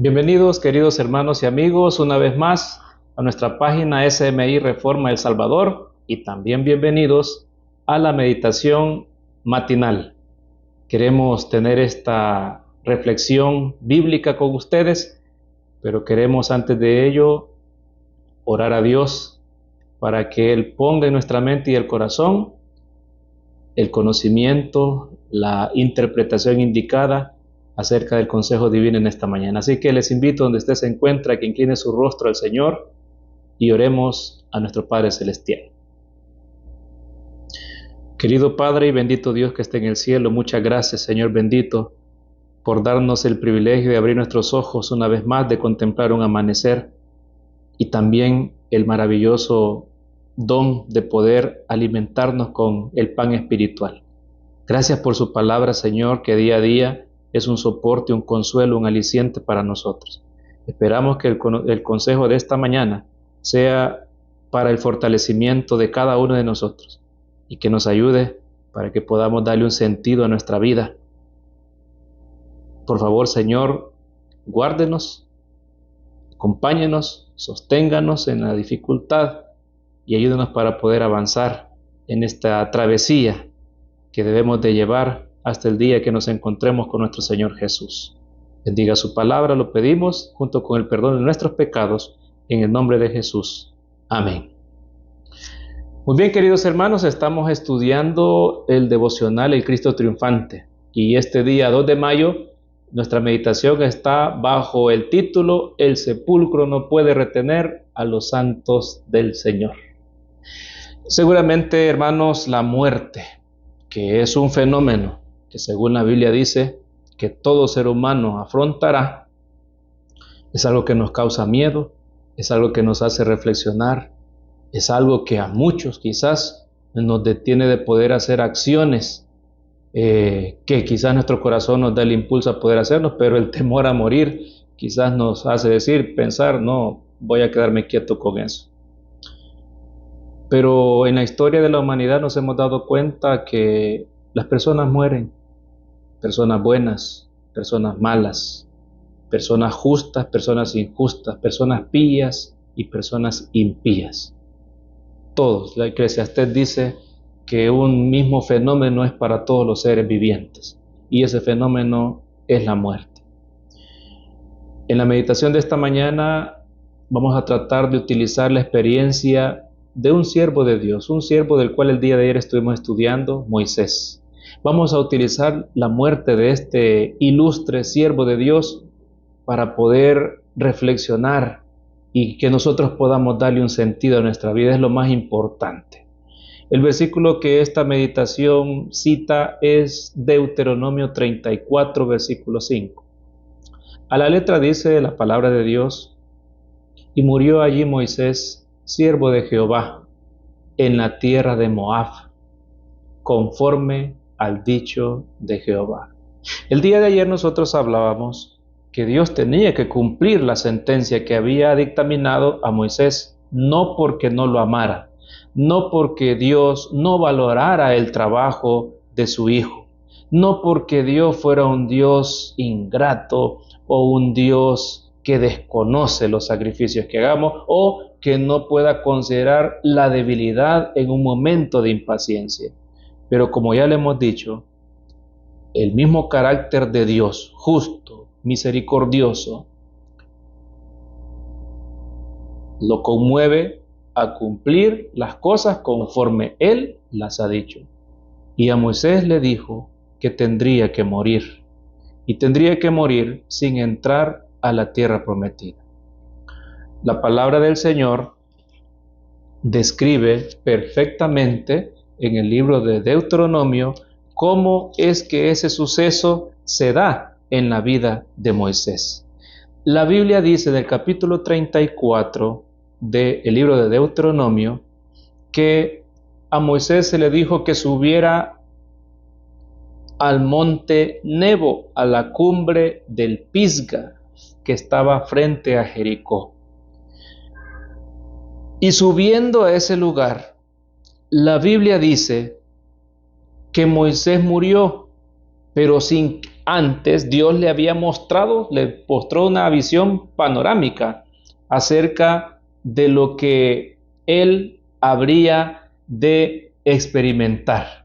Bienvenidos, queridos hermanos y amigos, una vez más a nuestra página SMI Reforma El Salvador y también bienvenidos a la meditación matinal. Queremos tener esta reflexión bíblica con ustedes, pero queremos antes de ello orar a Dios para que Él ponga en nuestra mente y el corazón el conocimiento, la interpretación indicada acerca del consejo divino en esta mañana. Así que les invito donde usted se encuentra que incline su rostro al Señor y oremos a nuestro Padre Celestial. Querido Padre y bendito Dios que esté en el cielo, muchas gracias, Señor bendito, por darnos el privilegio de abrir nuestros ojos una vez más, de contemplar un amanecer y también el maravilloso don de poder alimentarnos con el pan espiritual. Gracias por su palabra, Señor, que día a día es un soporte, un consuelo, un aliciente para nosotros. Esperamos que el consejo de esta mañana sea para el fortalecimiento de cada uno de nosotros y que nos ayude para que podamos darle un sentido a nuestra vida. Por favor, Señor, guárdenos, acompáñenos, sosténganos en la dificultad y ayúdenos para poder avanzar en esta travesía que debemos de llevar hasta el día que nos encontremos con nuestro Señor Jesús. Bendiga su palabra, lo pedimos, junto con el perdón de nuestros pecados, en el nombre de Jesús. Amén. Muy bien, queridos hermanos, estamos estudiando el devocional El Cristo Triunfante. Y este día 2 de mayo, nuestra meditación está bajo el título El sepulcro no puede retener a los santos del Señor. Seguramente, hermanos, la muerte, que es un fenómeno que según la Biblia dice que todo ser humano afrontará, es algo que nos causa miedo, es algo que nos hace reflexionar, es algo que a muchos quizás nos detiene de poder hacer acciones que quizás nuestro corazón nos da el impulso a poder hacerlos, pero el temor a morir quizás nos hace pensar, no, voy a quedarme quieto con eso. Pero en la historia de la humanidad nos hemos dado cuenta que las personas mueren, personas buenas, personas malas, personas justas, personas injustas, personas pías y personas impías. Todos, la Eclesiastés dice que un mismo fenómeno es para todos los seres vivientes y ese fenómeno es la muerte. En la meditación de esta mañana vamos a tratar de utilizar la experiencia de un siervo de Dios, un siervo del cual el día de ayer estuvimos estudiando, Moisés. Vamos a utilizar la muerte de este ilustre siervo de Dios para poder reflexionar y que nosotros podamos darle un sentido a nuestra vida, es lo más importante. El versículo que esta meditación cita es Deuteronomio 34, versículo 5. A la letra dice la palabra de Dios: y murió allí Moisés, siervo de Jehová, en la tierra de Moab, conforme al dicho de Jehová. El día de ayer nosotros hablábamos que Dios tenía que cumplir la sentencia que había dictaminado a Moisés, no porque no lo amara, no porque Dios no valorara el trabajo de su hijo, no porque Dios fuera un Dios ingrato o un Dios que desconoce los sacrificios que hagamos o que no pueda considerar la debilidad en un momento de impaciencia. Pero como ya le hemos dicho, el mismo carácter de Dios, justo, misericordioso, lo conmueve a cumplir las cosas conforme Él las ha dicho. Y a Moisés le dijo que tendría que morir, y tendría que morir sin entrar a la tierra prometida. La palabra del Señor describe perfectamente en el libro de Deuteronomio cómo es que ese suceso se da en la vida de Moisés. La Biblia dice en el capítulo 34 del libro de Deuteronomio que a Moisés se le dijo que subiera al monte Nebo, a la cumbre del Pisga, que estaba frente a Jericó. Y subiendo a ese lugar, la Biblia dice que Moisés murió, pero sin Antes Dios le mostró una visión panorámica acerca de lo que él habría de experimentar.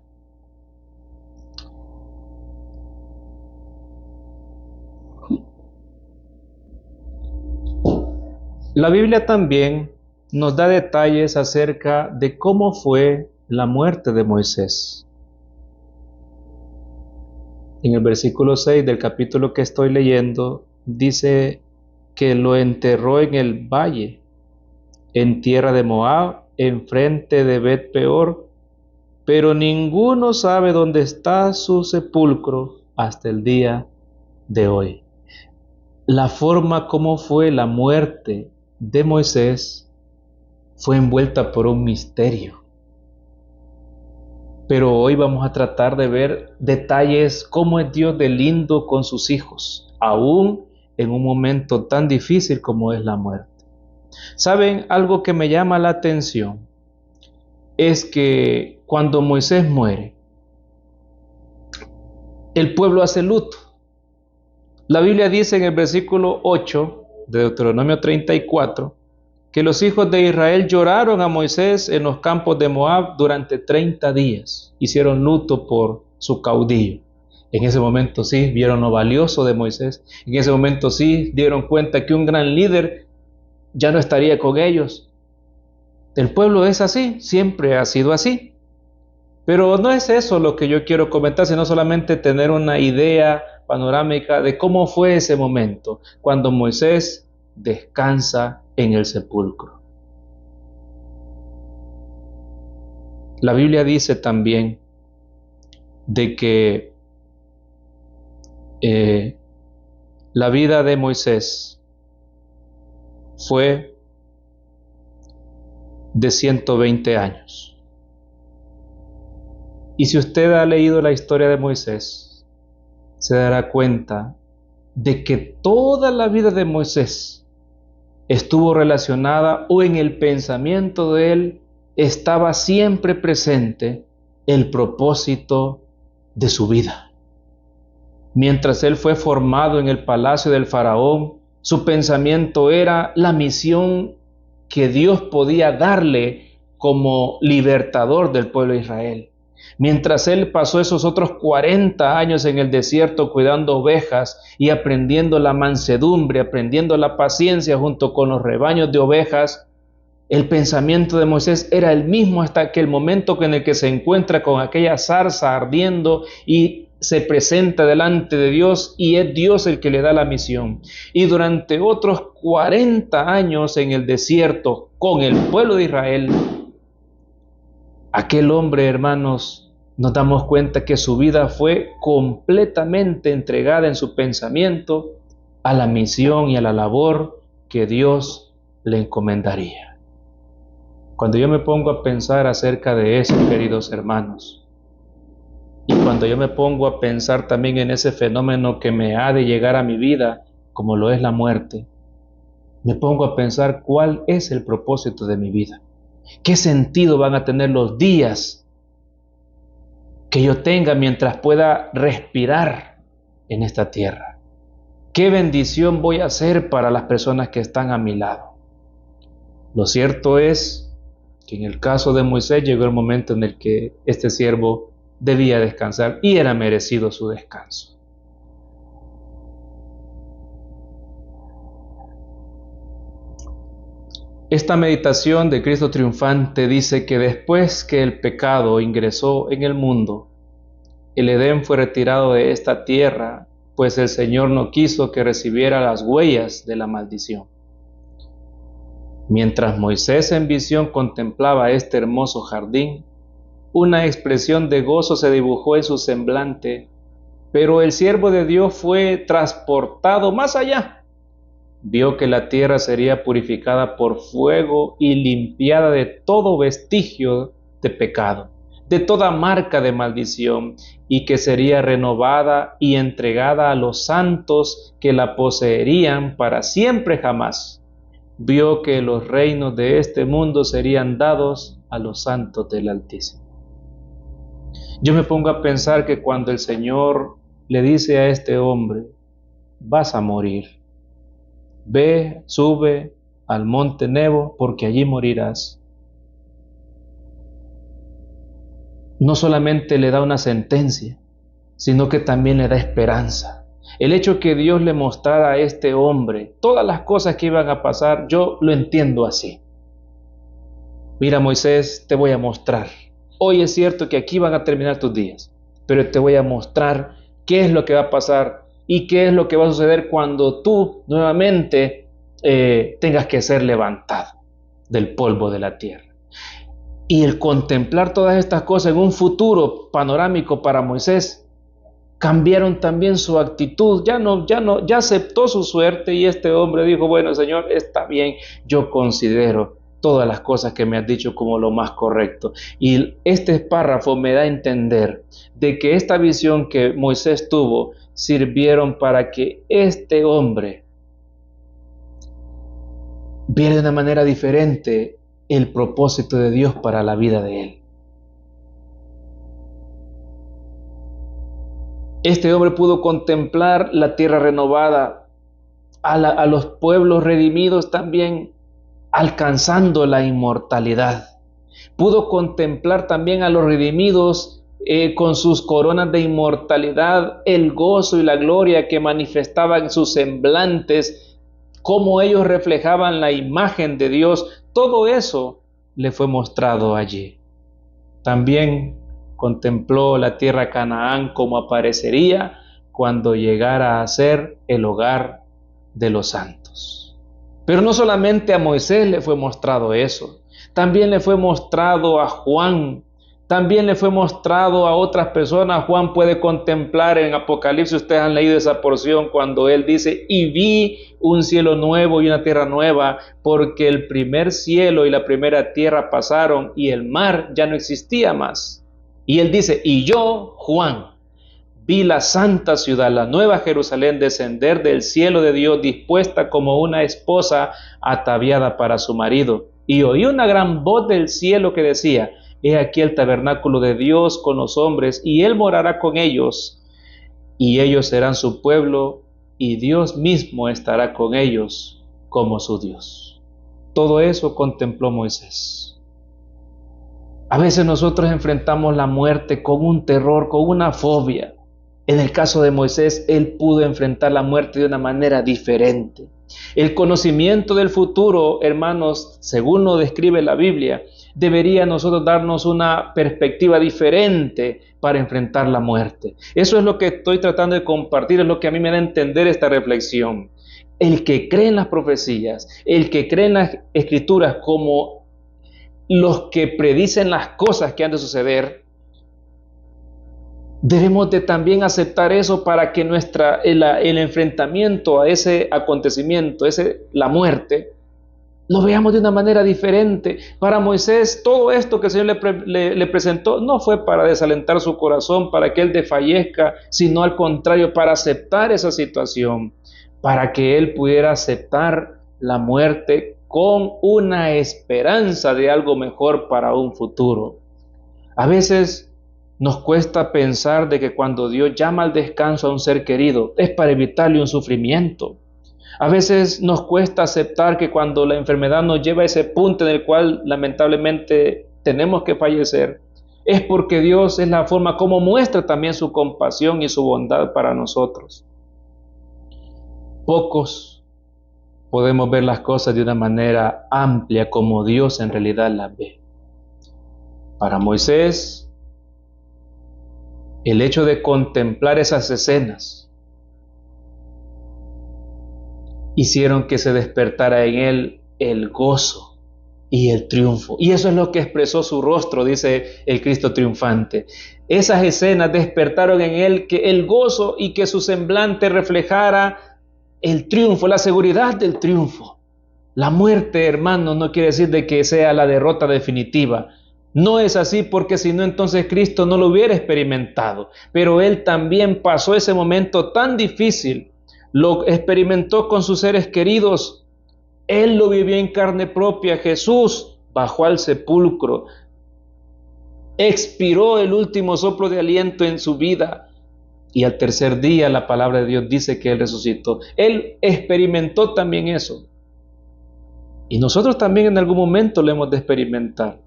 La Biblia también nos da detalles acerca de cómo fue la muerte de Moisés. En el versículo 6 del capítulo que estoy leyendo, dice que lo enterró en el valle, en tierra de Moab, enfrente de Bet Peor, pero ninguno sabe dónde está su sepulcro hasta el día de hoy. La forma como fue la muerte de Moisés fue envuelta por un misterio. Pero hoy vamos a tratar de ver detalles cómo es Dios de lindo con sus hijos, aún en un momento tan difícil como es la muerte. ¿Saben? Algo que me llama la atención es que cuando Moisés muere, el pueblo hace luto. La Biblia dice en el versículo 8 de Deuteronomio 34 que los hijos de Israel lloraron a Moisés en los campos de Moab durante 30 días. Hicieron luto por su caudillo. En ese momento sí vieron lo valioso de Moisés. En ese momento sí dieron cuenta que un gran líder ya no estaría con ellos. El pueblo es así, siempre ha sido así. Pero no es eso lo que yo quiero comentar, sino solamente tener una idea panorámica de cómo fue ese momento, cuando Moisés descansa en el sepulcro. La Biblia dice también de que la vida de Moisés fue de 120 años. Y si usted ha leído la historia de Moisés, se dará cuenta de que toda la vida de Moisés estuvo relacionada, o en el pensamiento de él estaba siempre presente el propósito de su vida. Mientras él fue formado en el palacio del faraón, su pensamiento era la misión que Dios podía darle como libertador del pueblo de Israel. Mientras él pasó esos otros 40 años en el desierto cuidando ovejas y aprendiendo la mansedumbre, aprendiendo la paciencia junto con los rebaños de ovejas, el pensamiento de Moisés era el mismo hasta aquel momento en el que se encuentra con aquella zarza ardiendo y se presenta delante de Dios, y es Dios el que le da la misión. Y durante otros 40 años en el desierto con el pueblo de Israel, aquel hombre, hermanos, nos damos cuenta que su vida fue completamente entregada en su pensamiento a la misión y a la labor que Dios le encomendaría. Cuando yo me pongo a pensar acerca de eso, queridos hermanos, y cuando yo me pongo a pensar también en ese fenómeno que me ha de llegar a mi vida, como lo es la muerte, me pongo a pensar cuál es el propósito de mi vida. ¿Qué sentido van a tener los días que yo tenga mientras pueda respirar en esta tierra? ¿Qué bendición voy a hacer para las personas que están a mi lado? Lo cierto es que en el caso de Moisés llegó el momento en el que este siervo debía descansar, y era merecido su descanso. Esta meditación de Cristo triunfante dice que después que el pecado ingresó en el mundo, el Edén fue retirado de esta tierra, pues el Señor no quiso que recibiera las huellas de la maldición. Mientras Moisés en visión contemplaba este hermoso jardín, una expresión de gozo se dibujó en su semblante, pero el siervo de Dios fue transportado más allá. Vio que la tierra sería purificada por fuego y limpiada de todo vestigio de pecado, de toda marca de maldición, y que sería renovada y entregada a los santos que la poseerían para siempre jamás. Vio que los reinos de este mundo serían dados a los santos del Altísimo. Yo me pongo a pensar que cuando el Señor le dice a este hombre: vas a morir. Ve, sube al monte Nebo, porque allí morirás. No solamente le da una sentencia, sino que también le da esperanza. El hecho que Dios le mostrara a este hombre todas las cosas que iban a pasar, yo lo entiendo así. Mira, Moisés, te voy a mostrar. Hoy es cierto que aquí van a terminar tus días, pero te voy a mostrar qué es lo que va a pasar y qué es lo que va a suceder cuando tú nuevamente tengas que ser levantado del polvo de la tierra. Y el contemplar todas estas cosas en un futuro panorámico para Moisés, cambiaron también su actitud. Ya aceptó su suerte, y este hombre dijo: bueno, Señor, está bien, yo considero todas las cosas que me has dicho como lo más correcto. Y este párrafo me da a entender de que esta visión que Moisés tuvo sirvieron para que este hombre viera de una manera diferente el propósito de Dios para la vida de él. Este hombre pudo contemplar la tierra renovada, a los pueblos redimidos también alcanzando la inmortalidad. Pudo contemplar también a los redimidos con sus coronas de inmortalidad, el gozo y la gloria que manifestaban en sus semblantes, cómo ellos reflejaban la imagen de Dios. Todo eso le fue mostrado allí. También contempló la tierra Canaán como aparecería cuando llegara a ser el hogar de los santos. Pero no solamente a Moisés le fue mostrado eso, también le fue mostrado a Juan, también le fue mostrado a otras personas. Juan puede contemplar en Apocalipsis, ustedes han leído esa porción, cuando él dice: y vi un cielo nuevo y una tierra nueva, porque el primer cielo y la primera tierra pasaron y el mar ya no existía más. Y él dice: y yo, Juan, vi la santa ciudad, la nueva Jerusalén, descender del cielo de Dios, dispuesta como una esposa ataviada para su marido. Y oí una gran voz del cielo que decía: he aquí el tabernáculo de Dios con los hombres, y él morará con ellos, y ellos serán su pueblo, y Dios mismo estará con ellos como su Dios. Todo eso contempló Moisés. A veces nosotros enfrentamos la muerte con un terror, con una fobia. En el caso de Moisés, él pudo enfrentar la muerte de una manera diferente. El conocimiento del futuro, hermanos, según lo describe la Biblia, debería a nosotros darnos una perspectiva diferente para enfrentar la muerte. Eso es lo que estoy tratando de compartir, es lo que a mí me da a entender esta reflexión. El que cree en las profecías, el que cree en las escrituras como los que predicen las cosas que han de suceder, debemos de también aceptar eso para que el enfrentamiento a ese acontecimiento, la muerte, lo veamos de una manera diferente. Para Moisés, todo esto que el Señor le presentó no fue para desalentar su corazón, para que él desfallezca, sino al contrario, para aceptar esa situación, para que él pudiera aceptar la muerte con una esperanza de algo mejor para un futuro. A veces nos cuesta pensar de que cuando Dios llama al descanso a un ser querido es para evitarle un sufrimiento. A veces nos cuesta aceptar que cuando la enfermedad nos lleva a ese punto en el cual lamentablemente tenemos que fallecer, es porque Dios es la forma como muestra también su compasión y su bondad para nosotros. Pocos podemos ver las cosas de una manera amplia como Dios en realidad las ve. Para Moisés, el hecho de contemplar esas escenas hicieron que se despertara en él el gozo y el triunfo. Y eso es lo que expresó su rostro, dice el Cristo triunfante. Esas escenas despertaron en él que el gozo, y que su semblante reflejara el triunfo, la seguridad del triunfo. La muerte, hermanos, no quiere decir de que sea la derrota definitiva. No es así, porque si no, entonces Cristo no lo hubiera experimentado. Pero él también pasó ese momento tan difícil. Lo experimentó con sus seres queridos. Él lo vivió en carne propia. Jesús bajó al sepulcro, expiró el último soplo de aliento en su vida, Y al tercer día la palabra de Dios dice que Él resucitó. Él experimentó también eso. Y nosotros también en algún momento lo hemos de experimentar.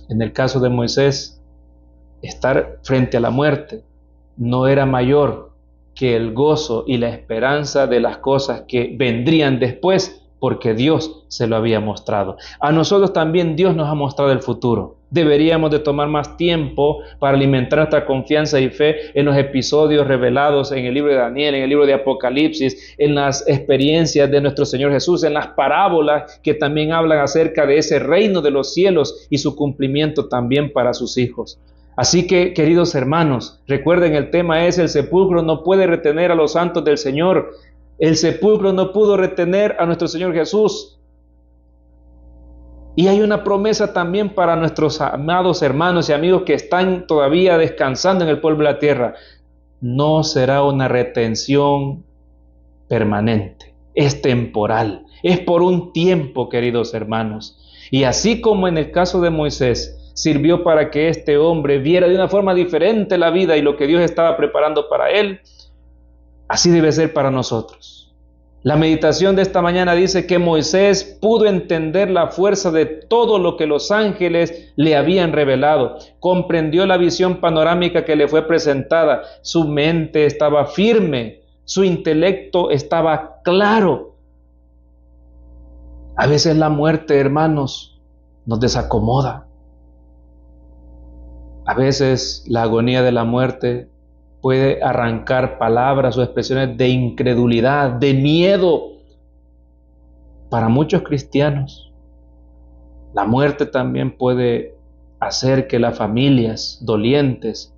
En el caso de Moisés, estar frente a la muerte no era mayor que el gozo y la esperanza de las cosas que vendrían después, porque Dios se lo había mostrado. A nosotros también Dios nos ha mostrado el futuro. Deberíamos de tomar más tiempo para alimentar nuestra confianza y fe en los episodios revelados en el libro de Daniel, en el libro de Apocalipsis, en las experiencias de nuestro Señor Jesús, en las parábolas que también hablan acerca de ese reino de los cielos y su cumplimiento también para sus hijos. Así que, queridos hermanos, recuerden, el tema es: el sepulcro no puede retener a los santos del Señor. El sepulcro no pudo retener a nuestro Señor Jesús. Y hay una promesa también para nuestros amados hermanos y amigos que están todavía descansando en el polvo de la tierra. No será una retención permanente, es temporal, es por un tiempo, queridos hermanos. Y así como en el caso de Moisés, sirvió para que este hombre viera de una forma diferente la vida y lo que Dios estaba preparando para él, así debe ser para nosotros. La meditación de esta mañana dice que Moisés pudo entender la fuerza de todo lo que los ángeles le habían revelado. Comprendió la visión panorámica que le fue presentada. Su mente estaba firme, su intelecto estaba claro. A veces la muerte, hermanos, nos desacomoda. A veces la agonía de la muerte puede arrancar palabras o expresiones de incredulidad, de miedo. Para muchos cristianos, la muerte también puede hacer que las familias dolientes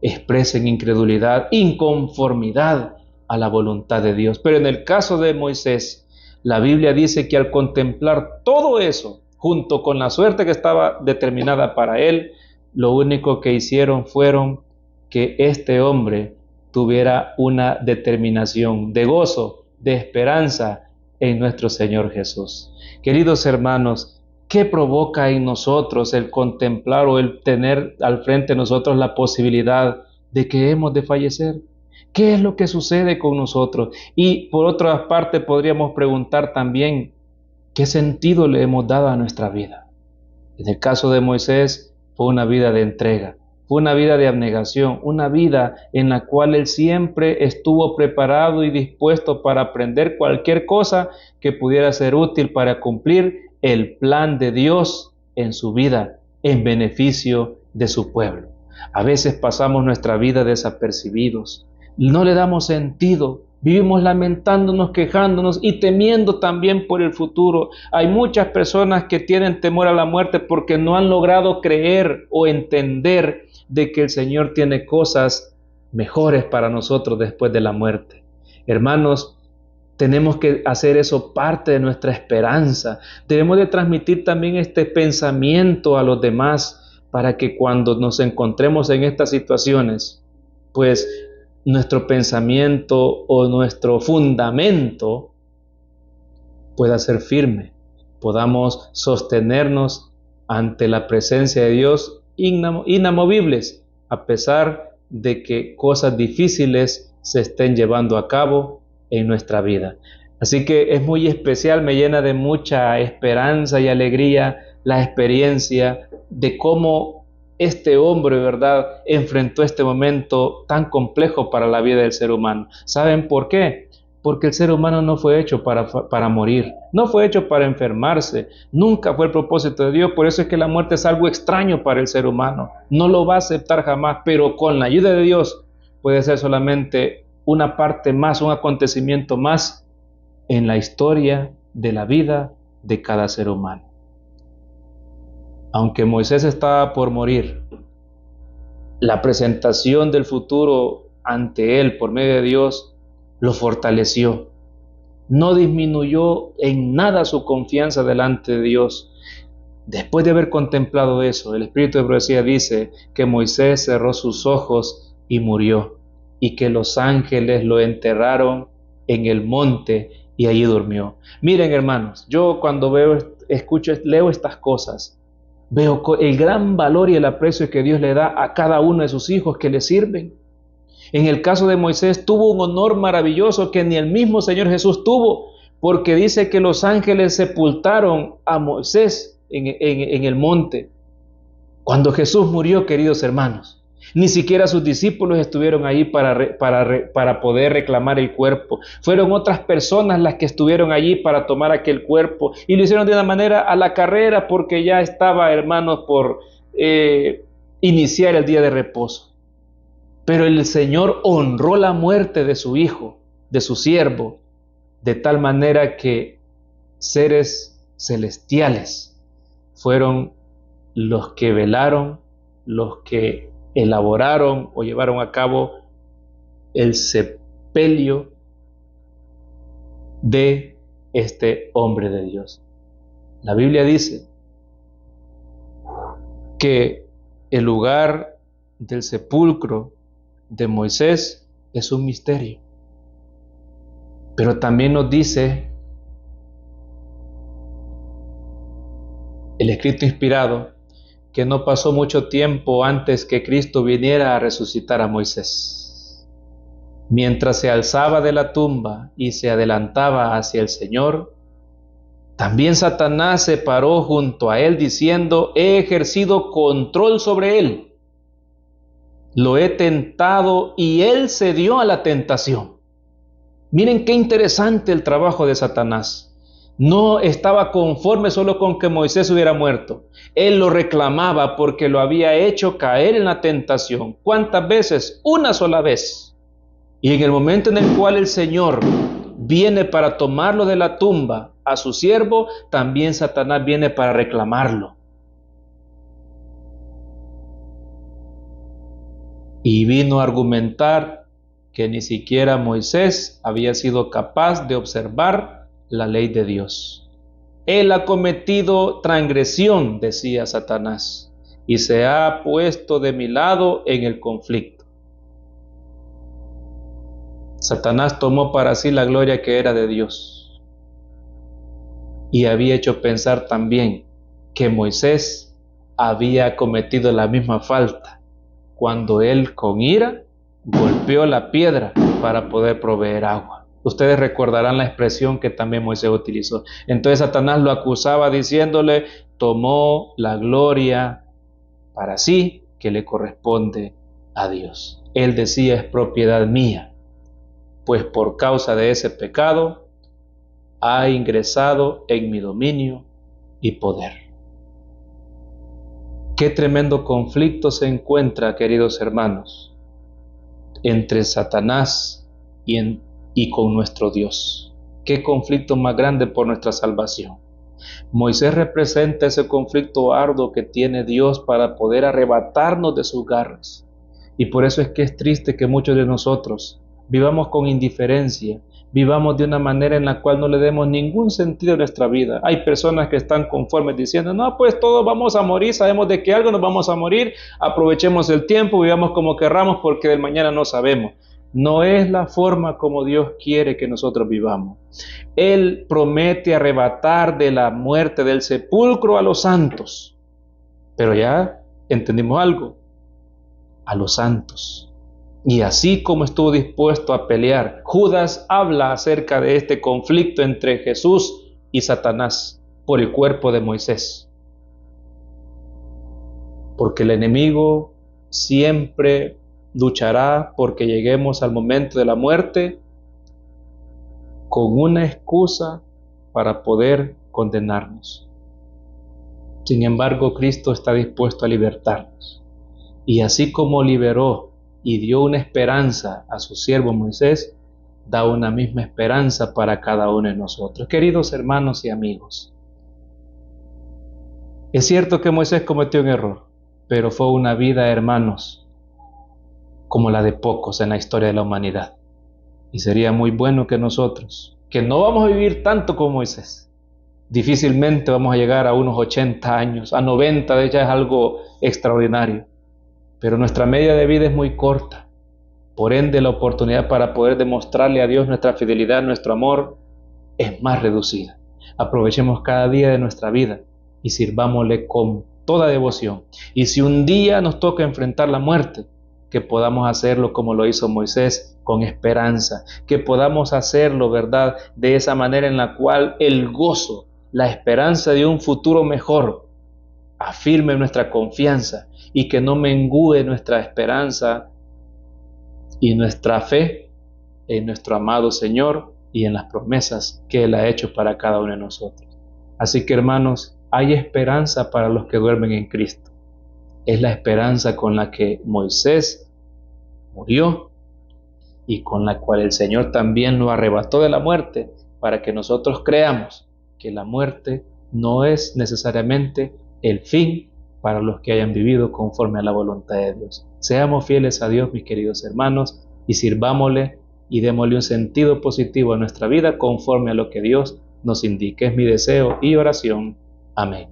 expresen incredulidad, inconformidad a la voluntad de Dios. Pero en el caso de Moisés, la Biblia dice que al contemplar todo eso, junto con la suerte que estaba determinada para él, lo único que hicieron fueron que este hombre tuviera una determinación de gozo, de esperanza en nuestro Señor Jesús. Queridos hermanos, ¿qué provoca en nosotros el contemplar o el tener al frente de nosotros la posibilidad de que hemos de fallecer? ¿Qué es lo que sucede con nosotros? Y por otra parte podríamos preguntar también, ¿qué sentido le hemos dado a nuestra vida? En el caso de Moisés, fue una vida de entrega, fue una vida de abnegación, una vida en la cual él siempre estuvo preparado y dispuesto para aprender cualquier cosa que pudiera ser útil para cumplir el plan de Dios en su vida, en beneficio de su pueblo. A veces pasamos nuestra vida desapercibidos, no le damos sentido. Vivimos lamentándonos, quejándonos y temiendo también por el futuro. Hay muchas personas que tienen temor a la muerte porque no han logrado creer o entender de que el Señor tiene cosas mejores para nosotros después de la muerte. Hermanos, tenemos que hacer eso parte de nuestra esperanza. Debemos de transmitir también este pensamiento a los demás para que cuando nos encontremos en estas situaciones, pues nuestro pensamiento o nuestro fundamento pueda ser firme, podamos sostenernos ante la presencia de Dios inamovibles, a pesar de que cosas difíciles se estén llevando a cabo en nuestra vida. Así que es muy especial, me llena de mucha esperanza y alegría la experiencia de cómo este hombre, ¿verdad?, enfrentó este momento tan complejo para la vida del ser humano. ¿Saben por qué? Porque el ser humano no fue hecho para morir, no fue hecho para enfermarse, nunca fue el propósito de Dios. Por eso es que la muerte es algo extraño para el ser humano, no lo va a aceptar jamás, pero con la ayuda de Dios puede ser solamente una parte más, un acontecimiento más en la historia de la vida de cada ser humano. Aunque Moisés estaba por morir, la presentación del futuro ante él por medio de Dios lo fortaleció. No disminuyó en nada su confianza delante de Dios. Después de haber contemplado eso, el Espíritu de Profecía dice que Moisés cerró sus ojos y murió, y que los ángeles lo enterraron en el monte y allí durmió. Miren, hermanos, yo cuando leo estas cosas, veo el gran valor y el aprecio que Dios le da a cada uno de sus hijos que le sirven. En el caso de Moisés tuvo un honor maravilloso que ni el mismo Señor Jesús tuvo, porque dice que los ángeles sepultaron a Moisés en el monte. Cuando Jesús murió, queridos hermanos, ni siquiera sus discípulos estuvieron ahí para poder reclamar el cuerpo. Fueron otras personas las que estuvieron allí para tomar aquel cuerpo, y lo hicieron de una manera a la carrera, porque ya estaba, hermanos, por iniciar el día de reposo. Pero el Señor honró la muerte de su hijo, de su siervo, de tal manera que seres celestiales fueron los que velaron, los que elaboraron o llevaron a cabo el sepelio de este hombre de Dios. La Biblia dice que el lugar del sepulcro de Moisés es un misterio, pero también nos dice el escrito inspirado que no pasó mucho tiempo antes que Cristo viniera a resucitar a Moisés. Mientras se alzaba de la tumba y se adelantaba hacia el Señor, también Satanás se paró junto a él diciendo: he ejercido control sobre él, lo he tentado y él cedió a la tentación. Miren qué interesante el trabajo de Satanás. No estaba conforme solo con que Moisés hubiera muerto. Él lo reclamaba porque lo había hecho caer en la tentación. ¿Cuántas veces? Una sola vez. Y en el momento en el cual el Señor viene para tomarlo de la tumba a su siervo, también Satanás viene para reclamarlo. Y vino a argumentar que ni siquiera Moisés había sido capaz de observar la ley de Dios. Él ha cometido transgresión, decía Satanás, y se ha puesto de mi lado en el conflicto. Satanás tomó para sí la gloria que era de Dios y había hecho pensar también que Moisés había cometido la misma falta cuando él con ira golpeó la piedra para poder proveer agua. Ustedes recordarán la expresión que también Moisés utilizó. Entonces Satanás lo acusaba diciéndole: tomó la gloria para sí que le corresponde a Dios. Él decía: es propiedad mía, pues por causa de ese pecado ha ingresado en mi dominio y poder. Qué tremendo conflicto se encuentra, queridos hermanos, entre Satanás y con nuestro Dios. Qué conflicto más grande por nuestra salvación. Moisés representa ese conflicto arduo que tiene Dios para poder arrebatarnos de sus garras. Y por eso es que es triste que muchos de nosotros vivamos con indiferencia, vivamos de una manera en la cual no le demos ningún sentido a nuestra vida. Hay personas que están conformes diciendo: no, pues todos vamos a morir, sabemos de que algo nos vamos a morir, aprovechemos el tiempo, vivamos como querramos porque del mañana no sabemos. No es la forma como Dios quiere que nosotros vivamos. Él promete arrebatar de la muerte, del sepulcro, a los santos. Pero ya entendimos algo: a los santos. Y así como estuvo dispuesto a pelear, Judas habla acerca de este conflicto entre Jesús y Satanás por el cuerpo de Moisés. Porque el enemigo siempre luchará porque lleguemos al momento de la muerte con una excusa para poder condenarnos. Sin embargo, Cristo está dispuesto a libertarnos. Y así como liberó y dio una esperanza a su siervo Moisés, da una misma esperanza para cada uno de nosotros. Queridos hermanos y amigos, es cierto que Moisés cometió un error, pero fue una vida, hermanos, como la de pocos en la historia de la humanidad. Y sería muy bueno que nosotros, que no vamos a vivir tanto como Moisés, difícilmente vamos a llegar a unos 80 años, a 90 de ellas es algo extraordinario, pero nuestra media de vida es muy corta. Por ende, la oportunidad para poder demostrarle a Dios nuestra fidelidad, nuestro amor, es más reducida. Aprovechemos cada día de nuestra vida y sirvámosle con toda devoción. Y si un día nos toca enfrentar la muerte, que podamos hacerlo como lo hizo Moisés, con esperanza, que podamos hacerlo, ¿verdad?, de esa manera en la cual el gozo, la esperanza de un futuro mejor, afirme nuestra confianza y que no mengüe nuestra esperanza y nuestra fe en nuestro amado Señor y en las promesas que Él ha hecho para cada uno de nosotros. Así que, hermanos, hay esperanza para los que duermen en Cristo. Es la esperanza con la que Moisés murió y con la cual el Señor también lo arrebató de la muerte, para que nosotros creamos que la muerte no es necesariamente el fin para los que hayan vivido conforme a la voluntad de Dios. Seamos fieles a Dios, mis queridos hermanos, y sirvámosle y démosle un sentido positivo a nuestra vida conforme a lo que Dios nos indique. Es mi deseo y oración. Amén.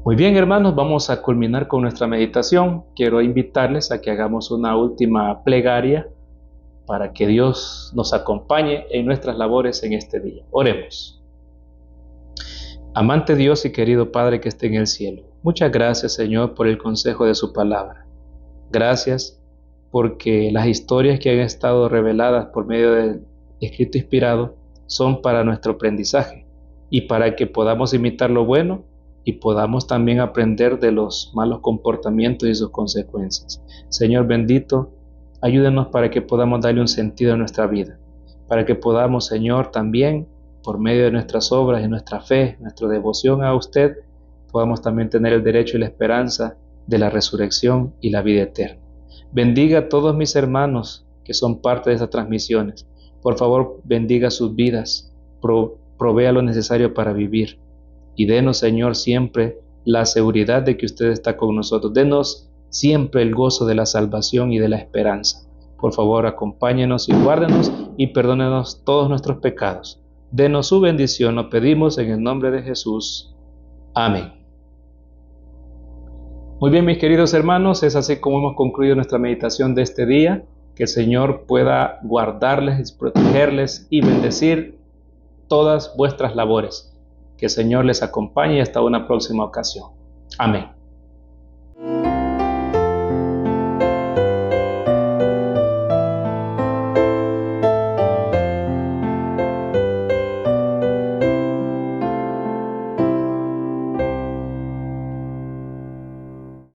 Muy bien, hermanos, vamos a culminar con nuestra meditación. Quiero invitarles a que hagamos una última plegaria para que Dios nos acompañe en nuestras labores en este día. Oremos. Amante Dios y querido Padre que esté en el cielo, muchas gracias, Señor, por el consejo de su palabra. Gracias porque las historias que han estado reveladas por medio del escrito inspirado son para nuestro aprendizaje y para que podamos imitar lo bueno y podamos también aprender de los malos comportamientos y sus consecuencias. Señor bendito, ayúdenos para que podamos darle un sentido a nuestra vida, para que podamos, Señor, también por medio de nuestras obras y nuestra fe, nuestra devoción a usted, podamos también tener el derecho y la esperanza de la resurrección y la vida eterna. Bendiga a todos mis hermanos que son parte de estas transmisiones. Por favor, bendiga sus vidas, provea lo necesario para vivir. Y denos, Señor, siempre la seguridad de que usted está con nosotros. Denos siempre el gozo de la salvación y de la esperanza. Por favor, acompáñenos y guárdenos y perdónenos todos nuestros pecados. Denos su bendición, lo pedimos en el nombre de Jesús. Amén. Muy bien, mis queridos hermanos, es así como hemos concluido nuestra meditación de este día. Que el Señor pueda guardarles, protegerles y bendecir todas vuestras labores. Que el Señor les acompañe hasta una próxima ocasión. Amén.